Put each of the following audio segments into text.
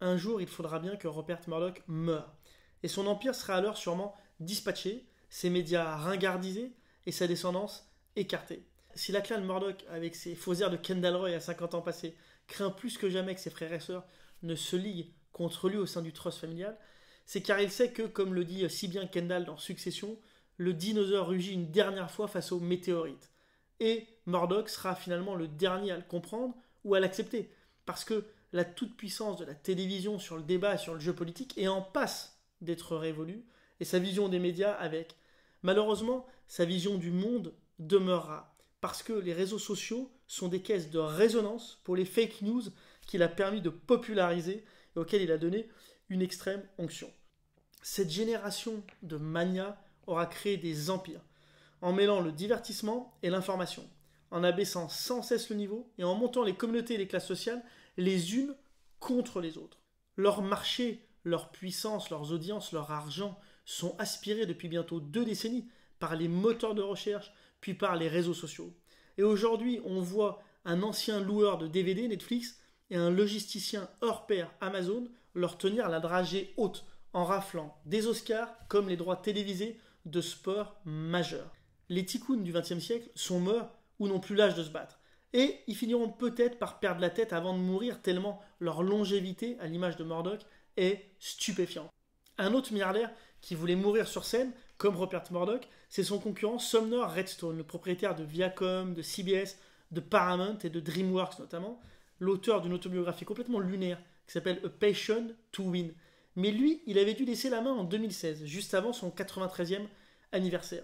Un jour, il faudra bien que Rupert Murdoch meure. Et son empire sera alors sûrement dispatché, ses médias ringardisés et sa descendance écartée. Si la clan Murdoch, avec ses faux airs de Kendall Roy à 50 ans passés, craint plus que jamais que ses frères et sœurs ne se liguent contre lui au sein du trust familial, c'est car il sait que, comme le dit si bien Kendall dans Succession, le dinosaure rugit une dernière fois face aux météorites. Et Murdoch sera finalement le dernier à le comprendre ou à l'accepter. Parce que la toute-puissance de la télévision sur le débat et sur le jeu politique est en passe d'être révolue, et sa vision des médias avec. Malheureusement, sa vision du monde demeurera, parce que les réseaux sociaux sont des caisses de résonance pour les fake news qu'il a permis de populariser et auxquelles il a donné une extrême onction. Cette génération de manias aura créé des empires, en mêlant le divertissement et l'information, en abaissant sans cesse le niveau et en montant les communautés et les classes sociales les unes contre les autres. Leur marché, leur puissance, leurs audiences, leur argent sont aspirés depuis bientôt 2 décennies par les moteurs de recherche, puis par les réseaux sociaux. Et aujourd'hui, on voit un ancien loueur de DVD, Netflix, et un logisticien hors pair, Amazon, leur tenir la dragée haute en raflant des Oscars comme les droits télévisés de sport majeurs. Les tycoons du XXe siècle sont morts ou n'ont plus l'âge de se battre. Et ils finiront peut-être par perdre la tête avant de mourir tellement leur longévité, à l'image de Murdoch, est stupéfiante. Un autre milliardaire qui voulait mourir sur scène, comme Rupert Murdoch, c'est son concurrent Sumner Redstone, le propriétaire de Viacom, de CBS, de Paramount et de DreamWorks notamment, l'auteur d'une autobiographie complètement lunaire qui s'appelle A Passion to Win. Mais lui, il avait dû laisser la main en 2016, juste avant son 93e anniversaire.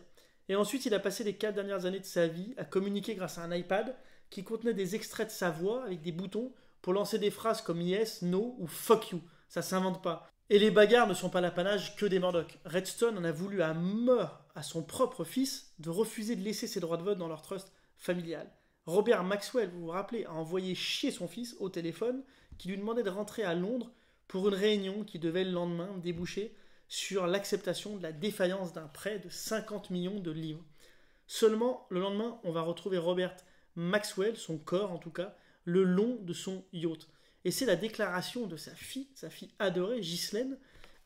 Et ensuite, il a passé les 4 dernières années de sa vie à communiquer grâce à un iPad qui contenait des extraits de sa voix avec des boutons pour lancer des phrases comme yes, no ou fuck you. Ça s'invente pas. Et les bagarres ne sont pas l'apanage que des Murdoch. Redstone en a voulu à mort à son propre fils de refuser de laisser ses droits de vote dans leur trust familial. Robert Maxwell, vous vous rappelez, a envoyé chier son fils au téléphone qui lui demandait de rentrer à Londres pour une réunion qui devait le lendemain déboucher sur l'acceptation de la défaillance d'un prêt de 50 millions de livres. Seulement, le lendemain, on va retrouver Robert Maxwell, son corps en tout cas, le long de son yacht. Et c'est la déclaration de sa fille adorée, Ghislaine,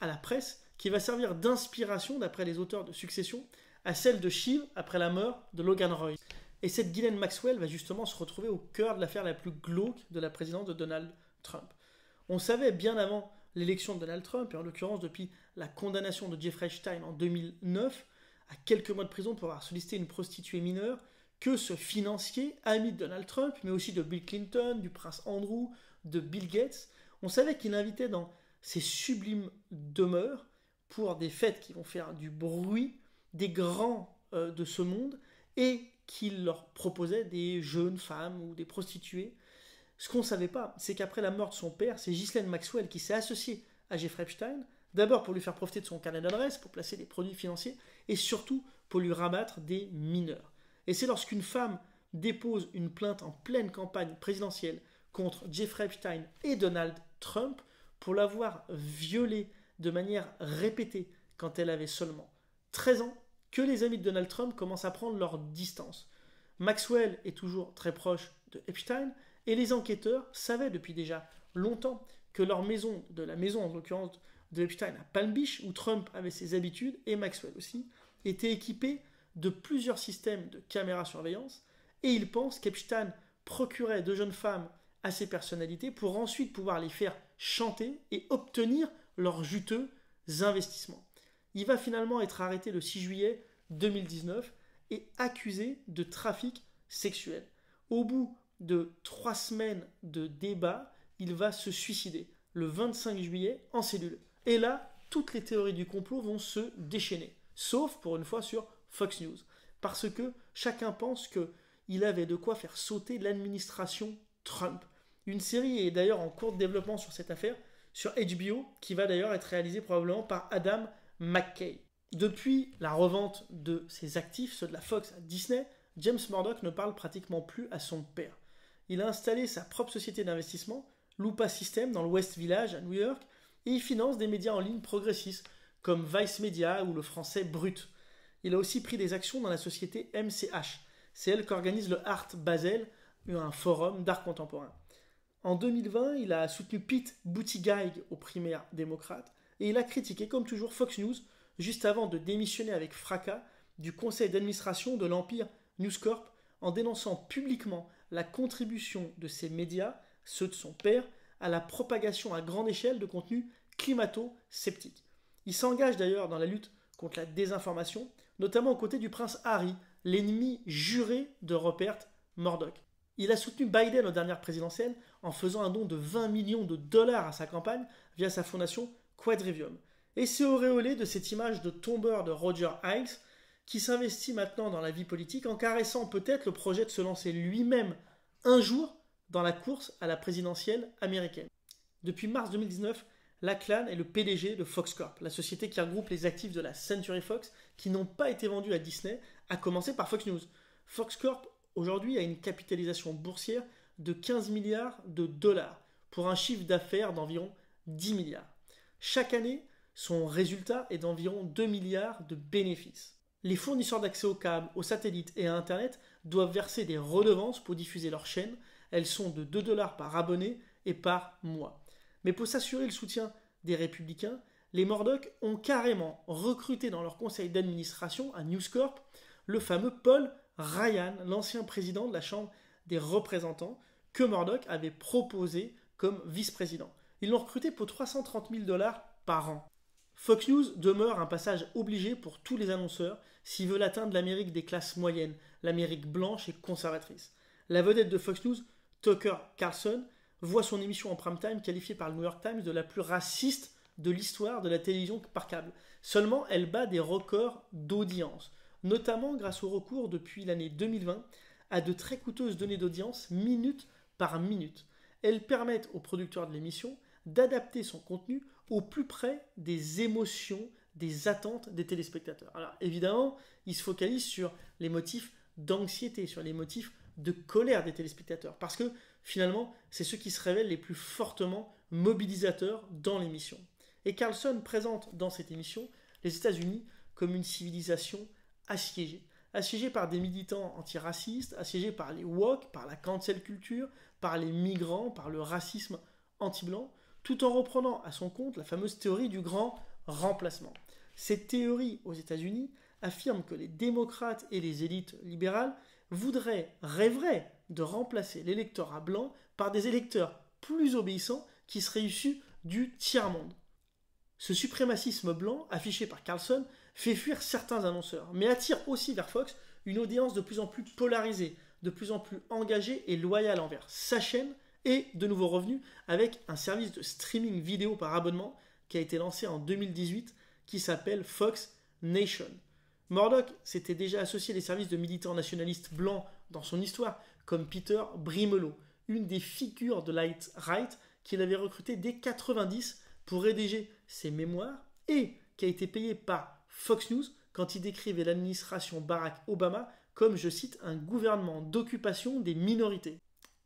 à la presse, qui va servir d'inspiration, d'après les auteurs de Succession, à celle de Shiv après la mort de Logan Roy. Et cette Ghislaine Maxwell va justement se retrouver au cœur de l'affaire la plus glauque de la présidence de Donald Trump. On savait bien avant l'élection de Donald Trump, et en l'occurrence depuis la condamnation de Jeffrey Epstein en 2009, à quelques mois de prison pour avoir sollicité une prostituée mineure, que ce financier, ami de Donald Trump, mais aussi de Bill Clinton, du prince Andrew, de Bill Gates, on savait qu'il invitait dans ses sublimes demeures, pour des fêtes qui vont faire du bruit, des grands de ce monde, et qu'il leur proposait des jeunes femmes ou des prostituées. Ce qu'on ne savait pas, c'est qu'après la mort de son père, c'est Ghislaine Maxwell qui s'est associée à Jeffrey Epstein, d'abord pour lui faire profiter de son carnet d'adresses, pour placer des produits financiers, et surtout pour lui rabattre des mineurs. Et c'est lorsqu'une femme dépose une plainte en pleine campagne présidentielle contre Jeffrey Epstein et Donald Trump pour l'avoir violée de manière répétée quand elle avait seulement 13 ans, que les amis de Donald Trump commencent à prendre leur distance. Maxwell est toujours très proche de Epstein, et les enquêteurs savaient depuis déjà longtemps que leur maison, de la maison en l'occurrence de Epstein à Palm Beach, où Trump avait ses habitudes, et Maxwell aussi, était équipée de plusieurs systèmes de caméras surveillance, et ils pensent qu'Epstein procurait de jeunes femmes à ces personnalités pour ensuite pouvoir les faire chanter et obtenir leurs juteux investissements. Il va finalement être arrêté le 6 juillet 2019 et accusé de trafic sexuel. Au bout de 3 semaines de débat, il va se suicider le 25 juillet en cellule. Et là, toutes les théories du complot vont se déchaîner, sauf pour une fois sur Fox News, parce que chacun pense qu'il avait de quoi faire sauter l'administration Trump. Une série est d'ailleurs en cours de développement sur cette affaire, sur HBO, qui va d'ailleurs être réalisée probablement par Adam McKay. Depuis la revente de ses actifs, ceux de la Fox à Disney, James Murdoch ne parle pratiquement plus à son père. Il a installé sa propre société d'investissement, Lupa System, dans le West Village à New York, et il finance des médias en ligne progressistes, comme Vice Media ou le français Brut. il a aussi pris des actions dans la société MCH. C'est elle qui organise le Art Basel, un forum d'art contemporain. En 2020, il a soutenu Pete Buttigieg aux primaires démocrates et il a critiqué, comme toujours, Fox News juste avant de démissionner avec fracas du conseil d'administration de l'Empire News Corp en dénonçant publiquement la contribution de ces médias, ceux de son père, à la propagation à grande échelle de contenus climato-sceptiques. Il s'engage d'ailleurs dans la lutte contre la désinformation, notamment aux côtés du prince Harry, l'ennemi juré de Rupert Murdoch. Il a soutenu Biden aux dernières présidentielles en faisant un don de 20 millions de dollars à sa campagne via sa fondation Quadrivium. Et s'est auréolé de cette image de tombeur de Roger Ailes qui s'investit maintenant dans la vie politique en caressant peut-être le projet de se lancer lui-même un jour dans la course à la présidentielle américaine. Depuis mars 2019, Lachlan est le PDG de Fox Corp, la société qui regroupe les actifs de la Century Fox qui n'ont pas été vendus à Disney, à commencer par Fox News. Fox Corp, aujourd'hui, a une capitalisation boursière de 15 milliards de dollars pour un chiffre d'affaires d'environ 10 milliards. Chaque année, son résultat est d'environ 2 milliards de bénéfices. Les fournisseurs d'accès au câble, aux satellites et à Internet doivent verser des redevances pour diffuser leurs chaînes. Elles sont de 2 dollars par abonné et par mois. Mais pour s'assurer le soutien des républicains, les Murdoch ont carrément recruté dans leur conseil d'administration à News Corp le fameux Paul Ryan, l'ancien président de la Chambre des représentants, que Murdoch avait proposé comme vice-président. Ils l'ont recruté pour 330 000 dollars par an. Fox News demeure un passage obligé pour tous les annonceurs s'ils veulent atteindre l'Amérique des classes moyennes, l'Amérique blanche et conservatrice. La vedette de Fox News, Tucker Carlson, voit son émission en prime time qualifiée par le New York Times de la plus raciste de l'histoire de la télévision par câble. Seulement, elle bat des records d'audience, notamment grâce au recours depuis l'année 2020 à de très coûteuses données d'audience minute par minute. Elles permettent aux producteurs de l'émission d'adapter son contenu au plus près des émotions, des attentes des téléspectateurs. Alors évidemment, ils se focalisent sur les motifs d'anxiété, sur les motifs de colère des téléspectateurs, parce que finalement, c'est ceux qui se révèlent les plus fortement mobilisateurs dans l'émission. Et Carlson présente dans cette émission les États-Unis comme une civilisation assiégée par des militants antiracistes, assiégée par les woke, par la cancel culture, par les migrants, par le racisme anti-blanc, tout en reprenant à son compte la fameuse théorie du grand remplacement. Cette théorie aux États-Unis affirme que les démocrates et les élites libérales rêveraient de remplacer l'électorat blanc par des électeurs plus obéissants qui seraient issus du tiers-monde. Ce suprémacisme blanc, affiché par Carlson, fait fuir certains annonceurs, mais attire aussi vers Fox une audience de plus en plus polarisée, de plus en plus engagée et loyale envers sa chaîne et de nouveaux revenus avec un service de streaming vidéo par abonnement qui a été lancé en 2018 qui s'appelle Fox Nation. Murdoch s'était déjà associé à des services de militants nationalistes blancs dans son histoire, comme Peter Brimelow, une des figures de l'alt-right qu'il avait recruté dès 1990 pour rédiger ses mémoires et qui a été payé par Fox News quand il décrivait l'administration Barack Obama comme, je cite, un gouvernement d'occupation des minorités.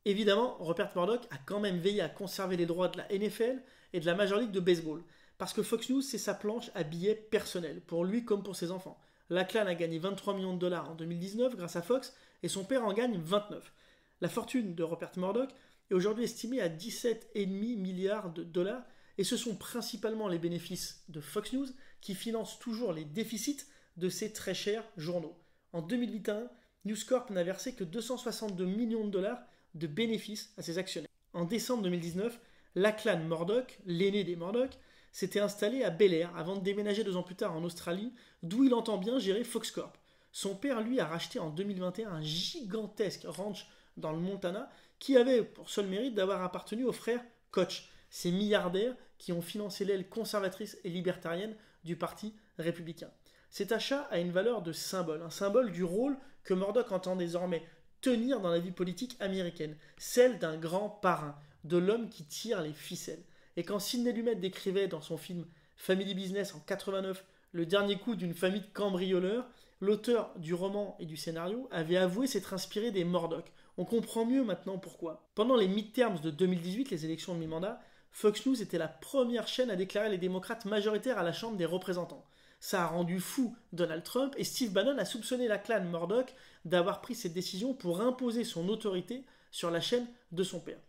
Évidemment, Rupert Murdoch a quand même veillé à conserver les droits de la NFL et de la Major League de Baseball, parce que Fox News, c'est sa planche à billets personnels, pour lui comme pour ses enfants. Lachlan a gagné 23 millions de dollars en 2019 grâce à Fox, et son père en gagne 29. La fortune de Rupert Murdoch est aujourd'hui estimée à 17,5 milliards de dollars, et ce sont principalement les bénéfices de Fox News qui financent toujours les déficits de ces très chers journaux. En 2021, News Corp n'a versé que 262 millions de dollars de bénéfices à ses actionnaires. En décembre 2019, Lachlan Murdoch, l'aîné des Murdoch, s'était installé à Bel Air avant de déménager 2 ans plus tard en Australie, d'où il entend bien gérer Fox Corp. Son père, lui, a racheté en 2021 un gigantesque ranch dans le Montana qui avait pour seul mérite d'avoir appartenu aux frères Koch, ces milliardaires qui ont financé l'aile conservatrice et libertarienne du Parti républicain. Cet achat a une valeur de symbole, un symbole du rôle que Murdoch entend désormais tenir dans la vie politique américaine, celle d'un grand parrain, de l'homme qui tire les ficelles. Et quand Sidney Lumet décrivait dans son film Family Business en 89 le dernier coup d'une famille de cambrioleurs, l'auteur du roman et du scénario avait avoué s'être inspiré des Murdoch. On comprend mieux maintenant pourquoi. Pendant les midterms de 2018, les élections de mi-mandat, Fox News était la première chaîne à déclarer les démocrates majoritaires à la Chambre des représentants. Ça a rendu fou Donald Trump et Steve Bannon a soupçonné la clan Murdoch d'avoir pris cette décision pour imposer son autorité sur la chaîne de son père.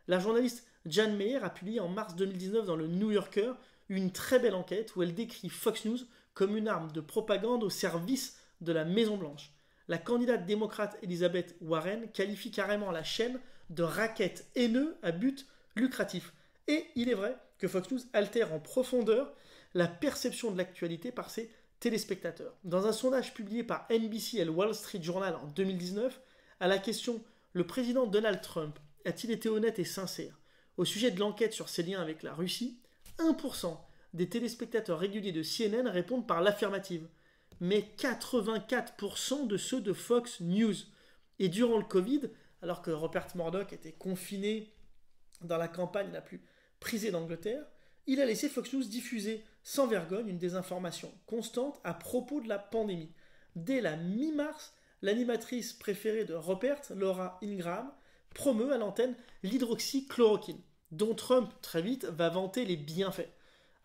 La journaliste Jan Meyer a publié en mars 2019 dans le New Yorker une très belle enquête où elle décrit Fox News comme une arme de propagande au service de la Maison-Blanche. La candidate démocrate Elizabeth Warren qualifie carrément la chaîne de racket haineux à but lucratif. Et il est vrai que Fox News altère en profondeur la perception de l'actualité par ses téléspectateurs. Dans un sondage publié par NBC et le Wall Street Journal en 2019, à la question « Le président Donald Trump a-t-il été honnête et sincère ?» au sujet de l'enquête sur ses liens avec la Russie, 1% des téléspectateurs réguliers de CNN répondent par l'affirmative, mais 84% de ceux de Fox News. Et durant le Covid, alors que Rupert Murdoch était confiné dans la campagne la plus prisée d'Angleterre, il a laissé Fox News diffuser sans vergogne une désinformation constante à propos de la pandémie. Dès la mi-mars, l'animatrice préférée de Rupert, Laura Ingraham, promeut à l'antenne l'hydroxychloroquine, dont Trump, très vite, va vanter les bienfaits.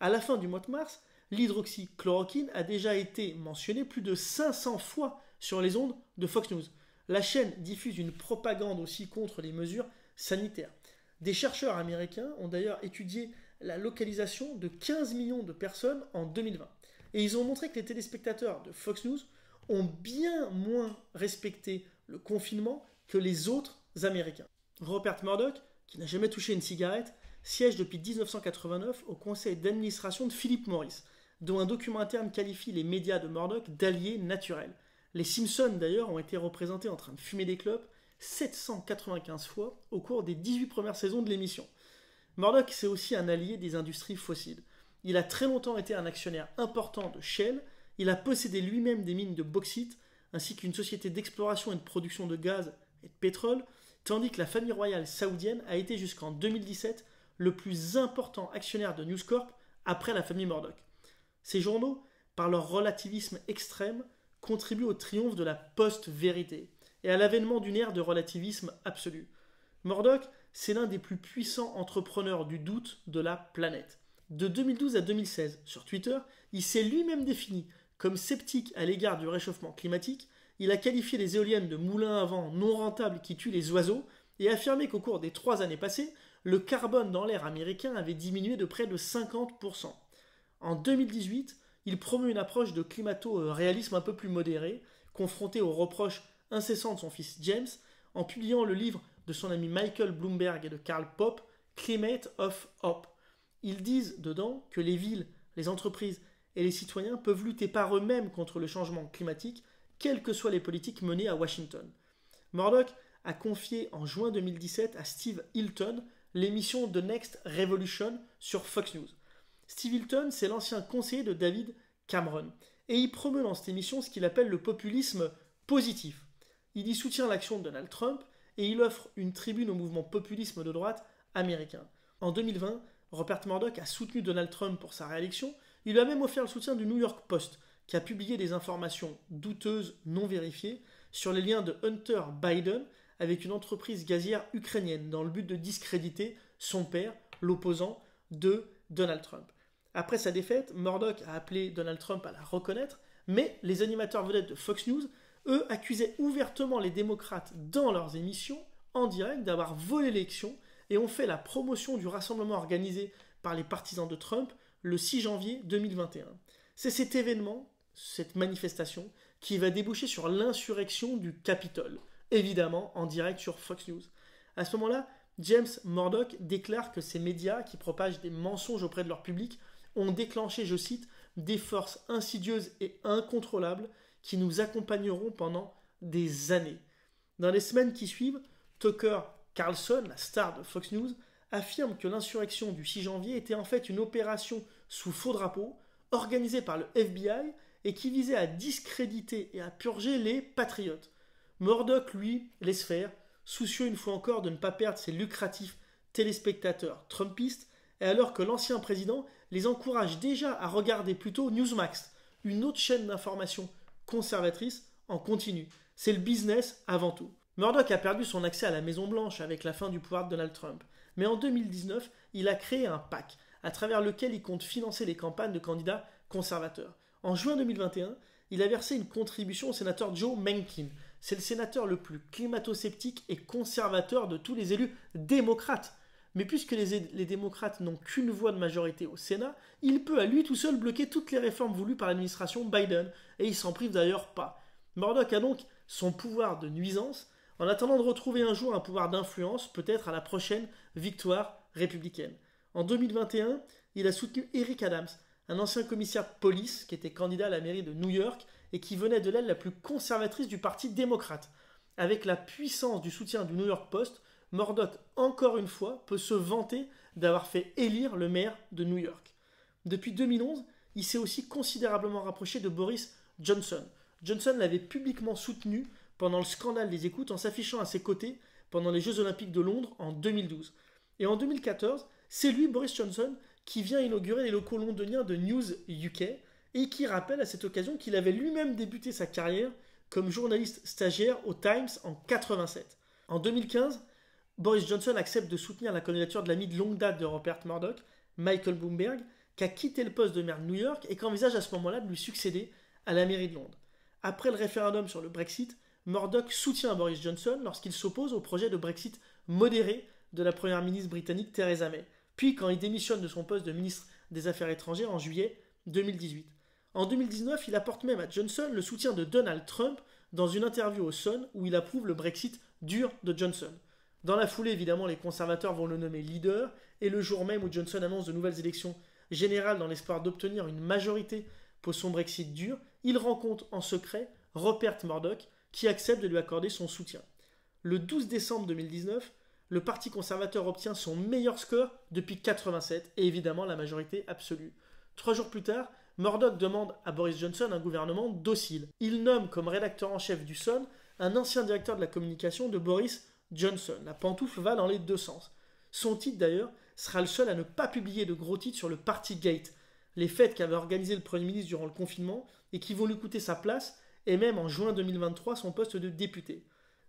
À la fin du mois de mars, l'hydroxychloroquine a déjà été mentionnée plus de 500 fois sur les ondes de Fox News. La chaîne diffuse une propagande aussi contre les mesures sanitaires. Des chercheurs américains ont d'ailleurs étudié la localisation de 15 millions de personnes en 2020. Et ils ont montré que les téléspectateurs de Fox News ont bien moins respecté le confinement que les autres Américains. Rupert Murdoch, qui n'a jamais touché une cigarette, siège depuis 1989 au conseil d'administration de Philip Morris, dont un document interne qualifie les médias de Murdoch d'alliés naturels. Les Simpsons, d'ailleurs, ont été représentés en train de fumer des clopes 795 fois au cours des 18 premières saisons de l'émission. Murdoch, c'est aussi un allié des industries fossiles. Il a très longtemps été un actionnaire important de Shell, il a possédé lui-même des mines de bauxite, ainsi qu'une société d'exploration et de production de gaz et de pétrole, tandis que la famille royale saoudienne a été jusqu'en 2017 le plus important actionnaire de News Corp après la famille Murdoch. Ces journaux, par leur relativisme extrême, contribuent au triomphe de la post-vérité et à l'avènement d'une ère de relativisme absolu. Murdoch, c'est l'un des plus puissants entrepreneurs du doute de la planète. De 2012 à 2016, sur Twitter, il s'est lui-même défini comme sceptique à l'égard du réchauffement climatique. Il a qualifié les éoliennes de moulins à vent non rentables qui tuent les oiseaux et affirmé qu'au cours des 3 années passées, le carbone dans l'air américain avait diminué de près de 50%. En 2018, il promeut une approche de climato-réalisme un peu plus modérée, confronté aux reproches incessants de son fils James, en publiant le livre de son ami Michael Bloomberg et de Karl Popper, Climate of Hope. Ils disent dedans que les villes, les entreprises et les citoyens peuvent lutter par eux-mêmes contre le changement climatique, quelles que soient les politiques menées à Washington. Murdoch a confié en juin 2017 à Steve Hilton l'émission The Next Revolution sur Fox News. Steve Hilton, c'est l'ancien conseiller de David Cameron, et il promeut dans cette émission ce qu'il appelle le populisme positif. Il y soutient l'action de Donald Trump et il offre une tribune au mouvement populisme de droite américain. En 2020, Rupert Murdoch a soutenu Donald Trump pour sa réélection. Il lui a même offert le soutien du New York Post, qui a publié des informations douteuses, non vérifiées, sur les liens de Hunter Biden avec une entreprise gazière ukrainienne, dans le but de discréditer son père, l'opposant de Donald Trump. Après sa défaite, Murdoch a appelé Donald Trump à la reconnaître, mais les animateurs vedettes de Fox News, eux, accusaient ouvertement les démocrates dans leurs émissions, en direct, d'avoir volé l'élection et ont fait la promotion du rassemblement organisé par les partisans de Trump le 6 janvier 2021. C'est cet événement, cette manifestation, qui va déboucher sur l'insurrection du Capitole, évidemment en direct sur Fox News. À ce moment-là, James Murdoch déclare que ces médias qui propagent des mensonges auprès de leur public ont déclenché, je cite, des forces insidieuses et incontrôlables qui nous accompagneront pendant des années. Dans les semaines qui suivent, Tucker Carlson, la star de Fox News, affirme que l'insurrection du 6 janvier était en fait une opération sous faux drapeau, organisée par le FBI et qui visait à discréditer et à purger les patriotes. Murdoch, lui, laisse faire, soucieux une fois encore de ne pas perdre ses lucratifs téléspectateurs trumpistes, et alors que l'ancien président les encourage déjà à regarder plutôt Newsmax, une autre chaîne d'information conservatrice en continu. C'est le business avant tout. Murdoch a perdu son accès à la Maison-Blanche avec la fin du pouvoir de Donald Trump. Mais en 2019, il a créé un PAC, à travers lequel il compte financer les campagnes de candidats conservateurs. En juin 2021, il a versé une contribution au sénateur Joe Manchin. C'est le sénateur le plus climato-sceptique et conservateur de tous les élus démocrates. Mais puisque les démocrates n'ont qu'une voix de majorité au Sénat, il peut à lui tout seul bloquer toutes les réformes voulues par l'administration Biden, et il s'en prive d'ailleurs pas. Murdoch a donc son pouvoir de nuisance, en attendant de retrouver un jour un pouvoir d'influence, peut-être à la prochaine victoire républicaine. En 2021, il a soutenu Eric Adams, un ancien commissaire de police qui était candidat à la mairie de New York et qui venait de l'aile la plus conservatrice du parti démocrate. Avec la puissance du soutien du New York Post, Murdoch, encore une fois, peut se vanter d'avoir fait élire le maire de New York. Depuis 2011, il s'est aussi considérablement rapproché de Boris Johnson. Johnson l'avait publiquement soutenu pendant le scandale des écoutes en s'affichant à ses côtés pendant les Jeux Olympiques de Londres en 2012. Et en 2014, c'est lui, Boris Johnson, qui vient inaugurer les locaux londoniens de News UK et qui rappelle à cette occasion qu'il avait lui-même débuté sa carrière comme journaliste stagiaire au Times en 87. En 2015, Boris Johnson accepte de soutenir la candidature de l'ami de longue date de Rupert Murdoch, Michael Bloomberg, qui a quitté le poste de maire de New York et qui envisage à ce moment-là de lui succéder à la mairie de Londres. Après le référendum sur le Brexit, Murdoch soutient Boris Johnson lorsqu'il s'oppose au projet de Brexit modéré de la première ministre britannique Theresa May, puis quand il démissionne de son poste de ministre des Affaires étrangères en juillet 2018. En 2019, il apporte même à Johnson le soutien de Donald Trump dans une interview au Sun où il approuve le Brexit dur de Johnson. Dans la foulée, évidemment, les conservateurs vont le nommer leader, et le jour même où Johnson annonce de nouvelles élections générales dans l'espoir d'obtenir une majorité pour son Brexit dur, il rencontre en secret Rupert Murdoch, qui accepte de lui accorder son soutien. Le 12 décembre 2019, le Parti conservateur obtient son meilleur score depuis 1987, et évidemment la majorité absolue. 3 jours plus tard, Murdoch demande à Boris Johnson un gouvernement docile. Il nomme comme rédacteur en chef du Sun un ancien directeur de la communication de Boris Johnson. La pantoufle va dans les deux sens. Son titre d'ailleurs sera le seul à ne pas publier de gros titres sur le Partygate, les fêtes qu'avait organisées le Premier ministre durant le confinement et qui vont lui coûter sa place et même en juin 2023 son poste de député.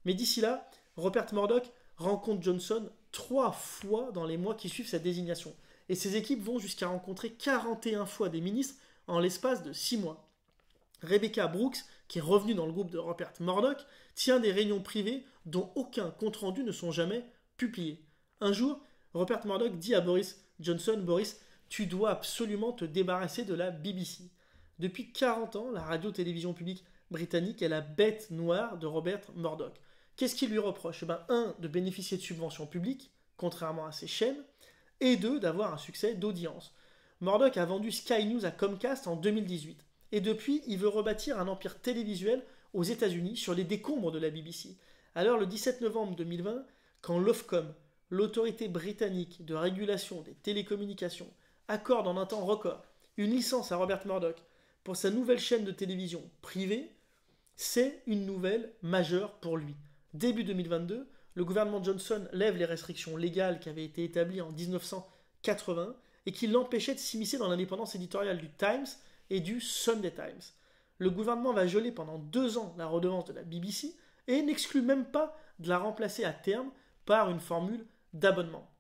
Mais d'ici là, Rupert Murdoch rencontre Johnson 3 fois dans les mois qui suivent sa désignation. Et ses équipes vont jusqu'à rencontrer 41 fois des ministres en l'espace de 6 mois. Rebecca Brooks, qui est revenue dans le groupe de Rupert Murdoch, tient des réunions privées dont aucun compte-rendu ne sont jamais publiés. Un jour, Rupert Murdoch dit à Boris Johnson « Boris, tu dois absolument te débarrasser de la BBC. » Depuis 40 ans, la radio-télévision publique britannique est la bête noire de Rupert Murdoch. Qu'est-ce qu'il lui reproche ? 1. De bénéficier de subventions publiques, contrairement à ses chaînes, et 2. D'avoir un succès d'audience. Murdoch a vendu Sky News à Comcast en 2018. Et depuis, il veut rebâtir un empire télévisuel aux États-Unis sur les décombres de la BBC. Alors, le 17 novembre 2020, quand l'Ofcom, l'autorité britannique de régulation des télécommunications, accorde en un temps record une licence à Rupert Murdoch pour sa nouvelle chaîne de télévision privée, c'est une nouvelle majeure pour lui. Début 2022, le gouvernement Johnson lève les restrictions légales qui avaient été établies en 1980 et qui l'empêchaient de s'immiscer dans l'indépendance éditoriale du Times et du Sunday Times. Le gouvernement va geler pendant 2 ans la redevance de la BBC et n'exclut même pas de la remplacer à terme par une formule d'abonnement.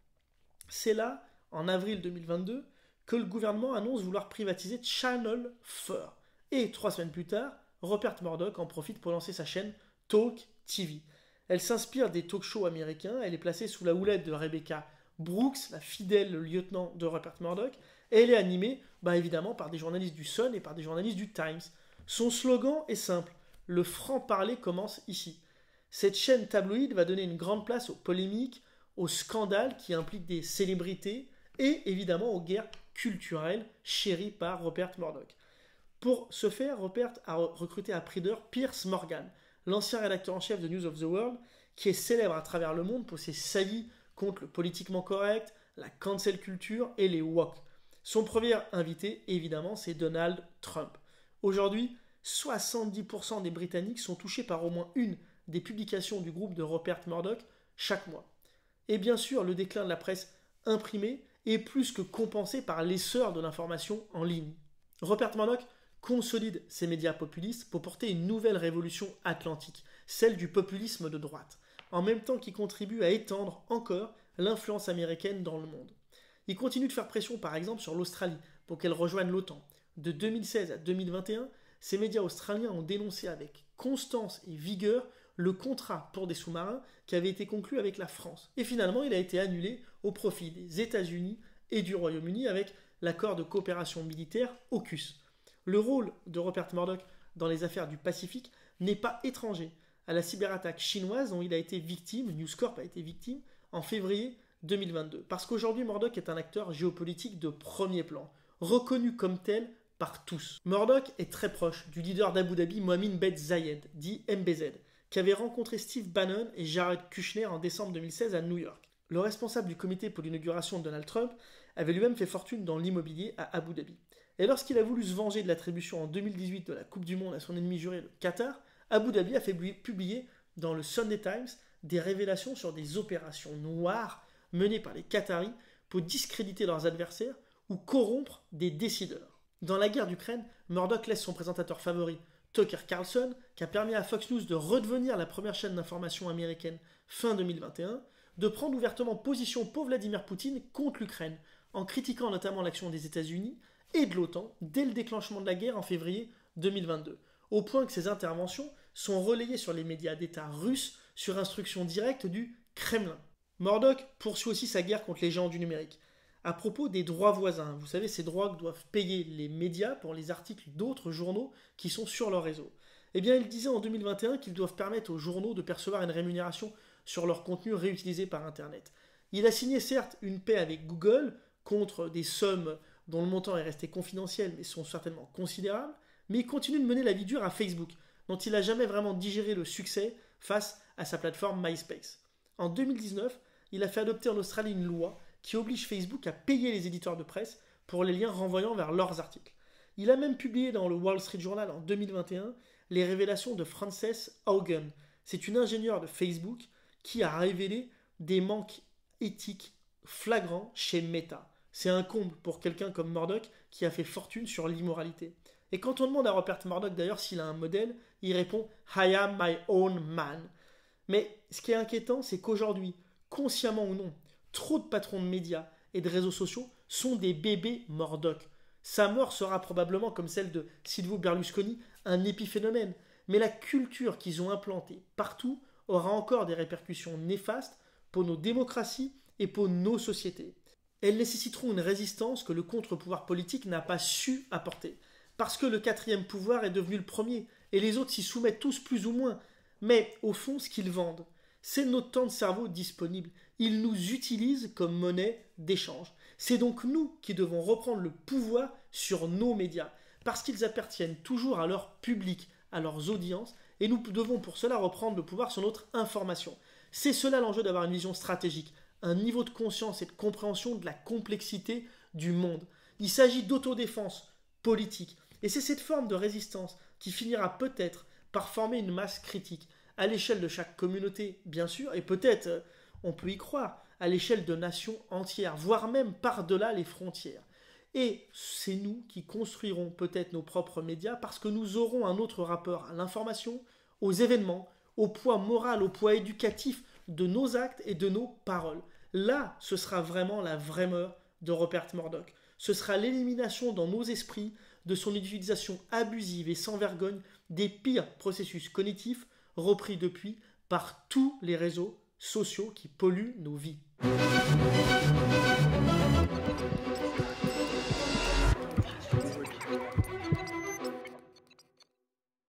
C'est là, en avril 2022, que le gouvernement annonce vouloir privatiser Channel 4. Et 3 semaines plus tard, Rupert Murdoch en profite pour lancer sa chaîne Talk TV. Elle s'inspire des talk-shows américains, elle est placée sous la houlette de Rebecca Brooks, la fidèle lieutenant de Rupert Murdoch, et elle est animée, évidemment, par des journalistes du Sun et par des journalistes du Times. Son slogan est simple, le franc-parler commence ici. Cette chaîne tabloïde va donner une grande place aux polémiques, aux scandales qui impliquent des célébrités et évidemment aux guerres culturelles chéries par Rupert Murdoch. Pour ce faire, Rupert a recruté à prix d'heure Piers Morgan, l'ancien rédacteur en chef de News of the World, qui est célèbre à travers le monde pour ses saillies contre le politiquement correct, la cancel culture et les woke. Son premier invité, évidemment, c'est Donald Trump. Aujourd'hui, 70% des Britanniques sont touchés par au moins une des publications du groupe de Rupert Murdoch chaque mois. Et bien sûr, le déclin de la presse imprimée est plus que compensé par l'essor de l'information en ligne. Rupert Murdoch consolide ses médias populistes pour porter une nouvelle révolution atlantique, celle du populisme de droite, en même temps qu'il contribue à étendre encore l'influence américaine dans le monde. Il continue de faire pression par exemple sur l'Australie pour qu'elle rejoigne l'OTAN, de 2016 à 2021, ces médias australiens ont dénoncé avec constance et vigueur le contrat pour des sous-marins qui avait été conclu avec la France. Et finalement, il a été annulé au profit des États-Unis et du Royaume-Uni avec l'accord de coopération militaire AUKUS. Le rôle de Rupert Murdoch dans les affaires du Pacifique n'est pas étranger à la cyberattaque chinoise dont il a été victime, News Corp a été victime, en février 2022. Parce qu'aujourd'hui, Murdoch est un acteur géopolitique de premier plan, reconnu comme tel par tous. Murdoch est très proche du leader d'Abu Dhabi, Mohammed Ben Zayed, dit MBZ, qui avait rencontré Steve Bannon et Jared Kushner en décembre 2016 à New York. Le responsable du comité pour l'inauguration de Donald Trump avait lui-même fait fortune dans l'immobilier à Abu Dhabi. Et lorsqu'il a voulu se venger de l'attribution en 2018 de la Coupe du Monde à son ennemi juré, le Qatar, Abu Dhabi a fait publier dans le Sunday Times des révélations sur des opérations noires menées par les Qataris pour discréditer leurs adversaires ou corrompre des décideurs. Dans la guerre d'Ukraine, Murdoch laisse son présentateur favori, Tucker Carlson, qui a permis à Fox News de redevenir la première chaîne d'information américaine fin 2021, de prendre ouvertement position pour Vladimir Poutine contre l'Ukraine, en critiquant notamment l'action des États-Unis et de l'OTAN dès le déclenchement de la guerre en février 2022, au point que ces interventions sont relayées sur les médias d'État russes sur instruction directe du Kremlin. Murdoch poursuit aussi sa guerre contre les géants du numérique. À propos des droits voisins, vous savez, ces droits que doivent payer les médias pour les articles d'autres journaux qui sont sur leur réseau. Eh bien, il disait en 2021 qu'ils doivent permettre aux journaux de percevoir une rémunération sur leur contenu réutilisé par Internet. Il a signé certes une paix avec Google contre des sommes dont le montant est resté confidentiel mais sont certainement considérables, mais il continue de mener la vie dure à Facebook, dont il n'a jamais vraiment digéré le succès face à sa plateforme MySpace. En 2019, il a fait adopter en Australie une loi qui oblige Facebook à payer les éditeurs de presse pour les liens renvoyant vers leurs articles. Il a même publié dans le Wall Street Journal en 2021 les révélations de Frances Haugen. C'est une ingénieure de Facebook qui a révélé des manques éthiques flagrants chez Meta. C'est un comble pour quelqu'un comme Murdoch qui a fait fortune sur l'immoralité. Et quand on demande à Rupert Murdoch d'ailleurs s'il a un modèle, il répond « I am my own man ». Mais ce qui est inquiétant, c'est qu'aujourd'hui, consciemment ou non, trop de patrons de médias et de réseaux sociaux sont des bébés Murdoch. Sa mort sera probablement, comme celle de Silvio Berlusconi, un épiphénomène. Mais la culture qu'ils ont implantée partout aura encore des répercussions néfastes pour nos démocraties et pour nos sociétés. Elles nécessiteront une résistance que le contre-pouvoir politique n'a pas su apporter. Parce que le quatrième pouvoir est devenu le premier, et les autres s'y soumettent tous plus ou moins. Mais au fond, ce qu'ils vendent, c'est notre temps de cerveau disponible. Ils nous utilisent comme monnaie d'échange. C'est donc nous qui devons reprendre le pouvoir sur nos médias, parce qu'ils appartiennent toujours à leur public, à leurs audiences, et nous devons pour cela reprendre le pouvoir sur notre information. C'est cela l'enjeu d'avoir une vision stratégique, un niveau de conscience et de compréhension de la complexité du monde. Il s'agit d'autodéfense politique, et c'est cette forme de résistance qui finira peut-être par former une masse critique, à l'échelle de chaque communauté, bien sûr, et peut-être, on peut y croire, à l'échelle de nations entières, voire même par-delà les frontières. Et c'est nous qui construirons peut-être nos propres médias parce que nous aurons un autre rapport à l'information, aux événements, au poids moral, au poids éducatif de nos actes et de nos paroles. Là, ce sera vraiment la vraie mort de Rupert Murdoch. Ce sera l'élimination dans nos esprits de son utilisation abusive et sans vergogne des pires processus cognitifs repris depuis par tous les réseaux sociaux qui polluent nos vies.